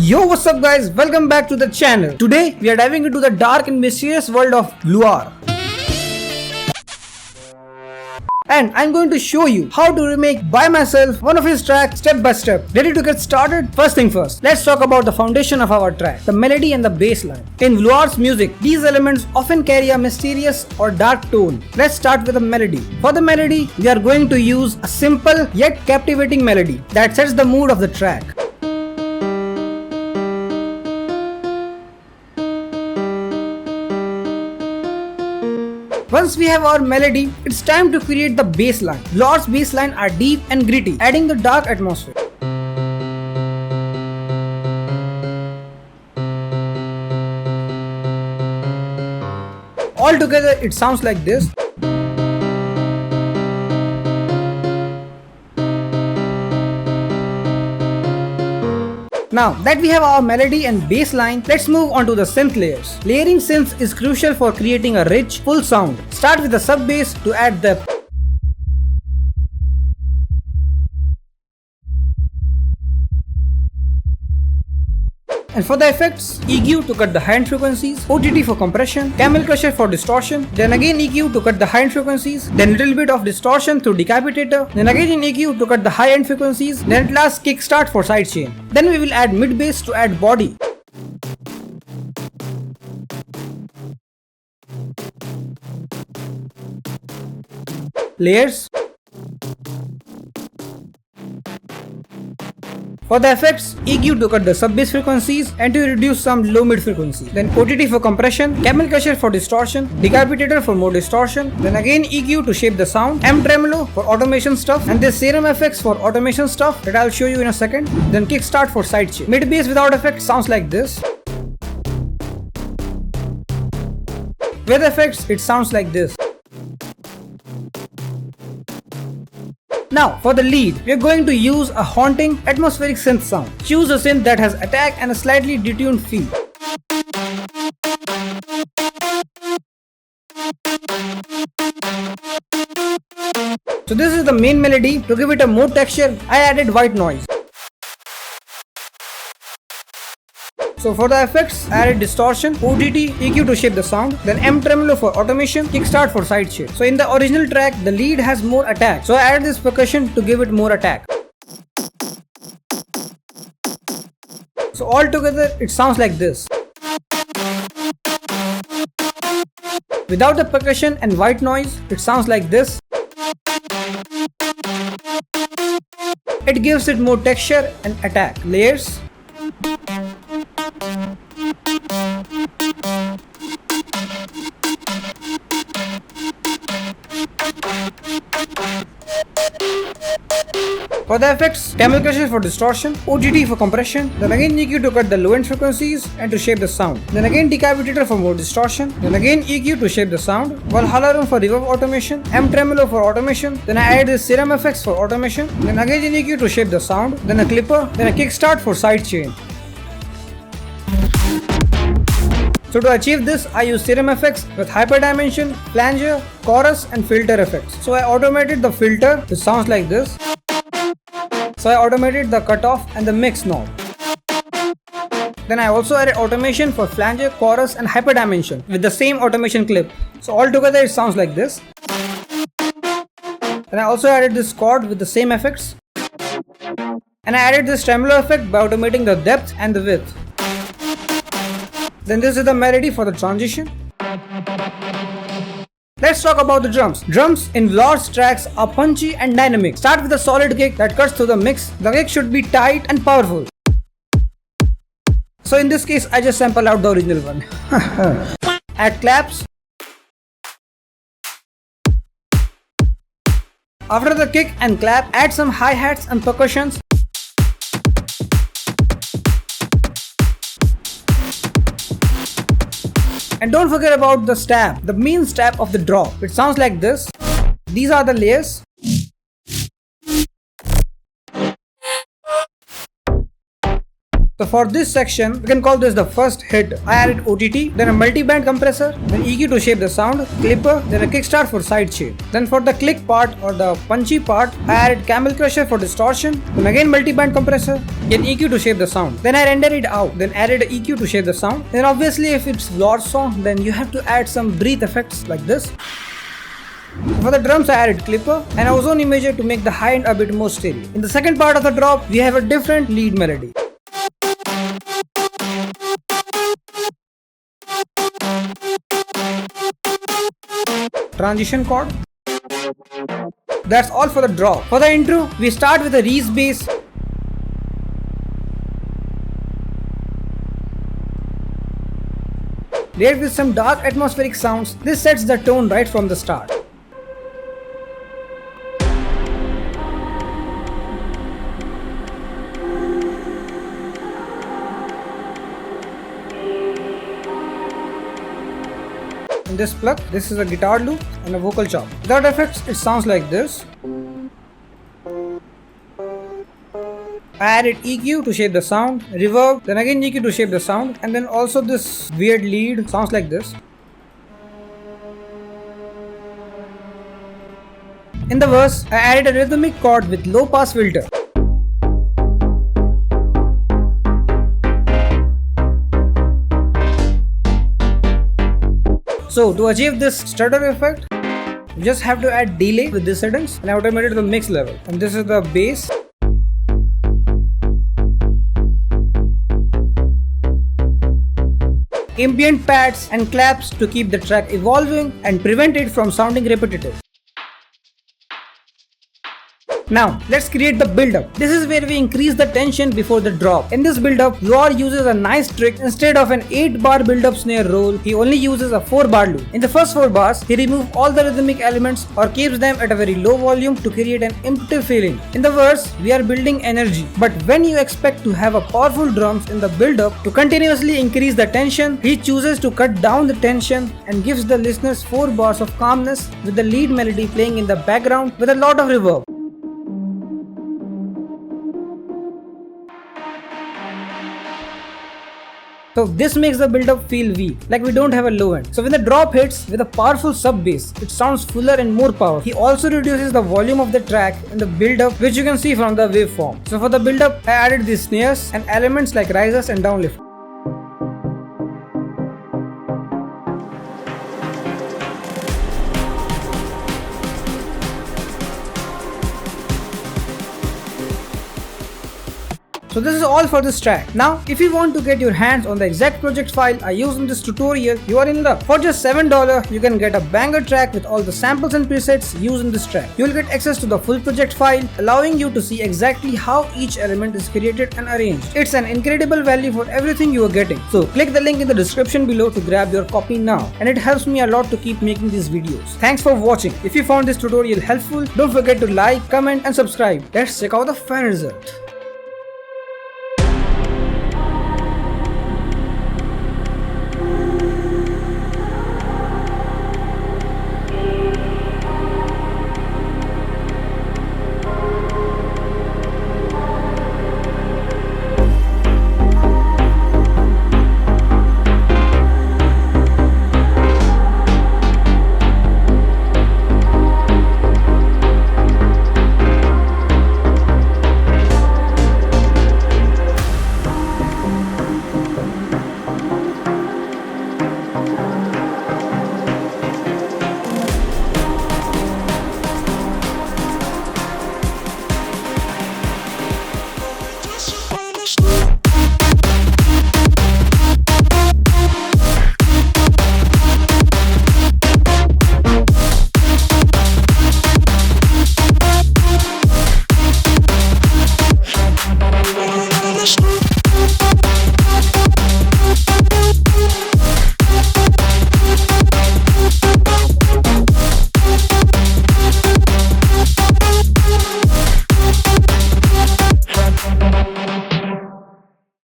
Yo, what's up guys, welcome back to the channel. Today we are diving into the dark and mysterious world of Vluarr. And I'm going to show you how to remake by myself one of his tracks step by step. Ready to get started? First thing first, let's talk about the foundation of our track, the melody and the bass line. In Vluarr's music, these elements often carry a mysterious or dark tone. Let's start with the melody. For the melody, we are going to use a simple yet captivating melody that sets the mood of the track. Once we have our melody, it's time to create the bass line. Vluarr's bass line are deep and gritty, adding the dark atmosphere. Altogether, it sounds like this. Now that we have our melody and bass line, let's move on to the synth layers. Layering synths is crucial for creating a rich, full sound. Start with the sub bass to add depth. And for the effects, EQ to cut the high-end frequencies, OTT for compression, camel crusher for distortion, then again EQ to cut the high-end frequencies, then little bit of distortion through decapitator, then again EQ to cut the high-end frequencies, then at last kickstart for sidechain. Then we will add mid-bass to add body. Layers. For the effects, EQ to cut the sub-bass frequencies and to reduce some low-mid frequencies. Then OTT for compression, camel crusher for distortion, decapitator for more distortion, then again EQ to shape the sound, M tremolo for automation stuff, and this serum effects for automation stuff that I'll show you in a second. Then kickstart for sidechain. Mid-bass without effect sounds like this. With effects, it sounds like this. Now, for the lead, we are going to use a haunting, atmospheric synth sound. Choose a synth that has attack and a slightly detuned feel. So this is the main melody. To give it a more texture, I added white noise. So for the effects, I added distortion, OTT, EQ to shape the sound, then M tremolo for automation, kickstart for sidechain. So in the original track, the lead has more attack. So I added this percussion to give it more attack. So altogether, it sounds like this. Without the percussion and white noise, it sounds like this. It gives it more texture and attack. Layers. For the effects, camel crusher for distortion, OTT for compression, then again EQ to cut the low-end frequencies and to shape the sound, then again decapitator for more distortion, then again EQ to shape the sound, Vluarr for reverb automation, M tremolo for automation, then I added this serum effects for automation, then again EQ to shape the sound, then a clipper, then a kickstart for sidechain. So to achieve this, I use serum effects with hyperdimension, flanger, chorus and filter effects. So I automated the filter, which sounds like this. So I automated the cutoff and the mix knob. Then I also added automation for flanger, chorus and hyperdimension with the same automation clip. So altogether it sounds like this. Then I also added this chord with the same effects. And I added this tremolo effect by automating the depth and the width. Then this is the melody for the transition. Let's talk about the drums. Drums in Vluarr's tracks are punchy and dynamic. Start with a solid kick that cuts through the mix. The kick should be tight and powerful. So in this case, I just sample out the original one. Add claps. After the kick and clap, add some hi-hats and percussions. And don't forget about the stab, the main stab of the drop. It sounds like this. These are the layers. So for this section, we can call this the first hit. I added OTT, then a multi-band compressor, then EQ to shape the sound, clipper, then a kickstart for side shade. Then for the click part or the punchy part, I added camel crusher for distortion, then again multi-band compressor, then EQ to shape the sound. Then I rendered it out, then added EQ to shape the sound. Then obviously if it's Vluarr song, then you have to add some breathe effects like this. For the drums I added clipper and ozone imager to make the high end a bit more stereo. In the second part of the drop, we have a different lead melody. Transition chord. That's all for the drop. For the intro, we start with a Reese bass. Layered with some dark atmospheric sounds, this sets the tone right from the start. In this plug, this is a guitar loop and a vocal chop. Without effects, it sounds like this. I added EQ to shape the sound, reverb, then again EQ to shape the sound, and then also this weird lead sounds like this. In the verse, I added a rhythmic chord with low pass filter. So to achieve this stutter effect, you just have to add delay with this settings and automate it to the mix level. And this is the bass. Ambient pads and claps to keep the track evolving and prevent it from sounding repetitive. Now, let's create the build-up. This is where we increase the tension before the drop. In this build-up, Vluarr uses a nice trick. Instead of an 8-bar build-up snare roll, he only uses a 4-bar loop. In the first 4 bars, he removes all the rhythmic elements or keeps them at a very low volume to create an empty feeling. In the verse, we are building energy. But when you expect to have a powerful drums in the build-up to continuously increase the tension, he chooses to cut down the tension and gives the listeners 4 bars of calmness with the lead melody playing in the background with a lot of reverb. So this makes the build-up feel weak, like we don't have a low end. So when the drop hits with a powerful sub bass, it sounds fuller and more powerful. He also reduces the volume of the track in the build-up, which you can see from the waveform. So for the build-up, I added these snares and elements like risers and downlift. So this is all for this track. Now, if you want to get your hands on the exact project file I use in this tutorial, you are in luck. For just $7, you can get a banger track with all the samples and presets used in this track. You will get access to the full project file, allowing you to see exactly how each element is created and arranged. It's an incredible value for everything you are getting. So click the link in the description below to grab your copy now. And it helps me a lot to keep making these videos. Thanks for watching. If you found this tutorial helpful, don't forget to like, comment and subscribe. Let's check out the final result.